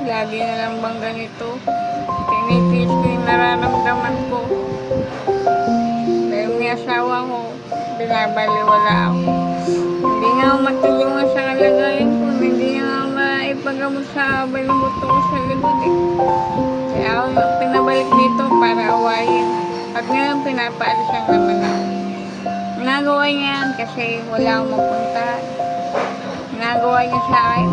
Lagi na lang bang ganito? Tinitiis ko yung nararamdaman ko. Dahil may asawa ko, binabaliwala ako. Hindi nga ako matulungan sa kalagayan ko. Hindi nga maipagamot sa balibot ko sa likod eh. Kaya ako pinabalik dito para awayin. At ngayon pinapaalisan naman ako. Ginagawa niya yan kasi wala akong mapuntahan. Ginagawa niya sa akin.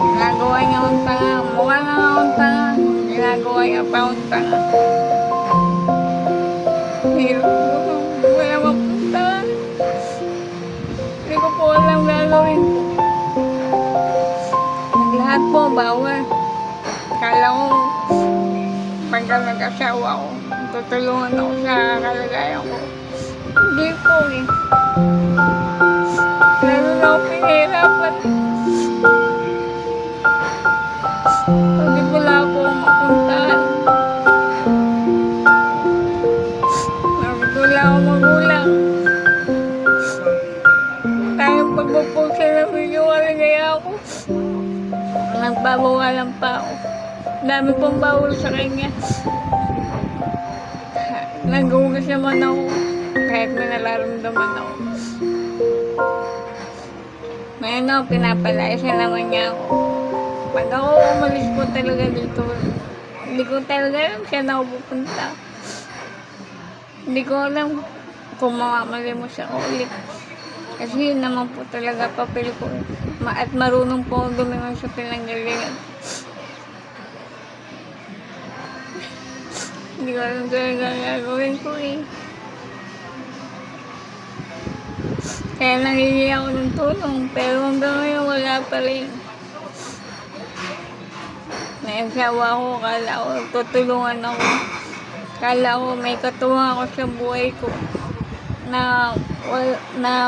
Ginagawa niya akong tanga. Mukha nga akong tanga. Ginagawa niya pa akong tanga. Hirap ko. Wala mapuntahan. Hindi ko po alam gagawin ko. Lahat po bawal. Kala ko pagka nag-asawa ko, tutulungan ako sa kalagayan ko. Hindi po eh. Lalo na ako pinahirapan. Hindi wala po mapuntahan. Wala akong magulang. Tayong pagpupulsa na video kalagaya ako. Nagbabawalan pa ako. Dami pong bawal sa kanya. Naghugas naman ako. Kahit may nararamdaman ako. Ngayon ako, pinapalaisa naman niya ako. Pag ako umalis po talaga dito, hindi ko talaga alam siya na ako pupunta. Hindi ko alam kung mamamalimos ako ulit. Kasi yun naman po talaga papel ko. At marunong po akong dumingon sa pinanggalingan. Hindi ko alam talaga gagawin ko eh. Kaya nangingi ako ng tulong, pero hanggang ngayon wala pa rin. Naisawa ko, kala ko tutulungan ako. Kala ko may katuwang ako sa buhay ko na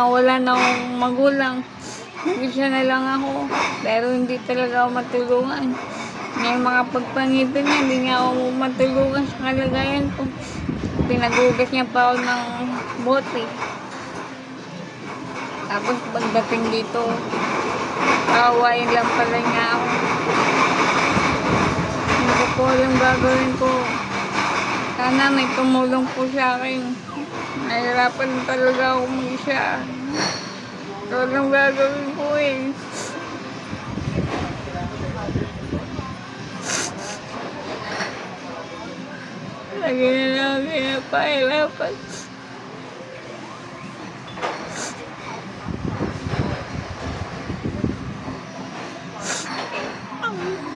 wala na akong magulang. Mag-isa na lang ako, pero hindi talaga ako matulungan. May mga pagpangipin niya, hindi niya ako matulungan sa kalagayan ko. Pinagugas niya pa ako ng bote. Tapos pagdating dito, kawain lang pala niya ako. Hindi ko po alam gagawin ko. Sana may tumulong po sa akin. Nahirapan talaga ako mag-isa. Ito lang gagawin ko eh. Lagi na lang pinapahirapan.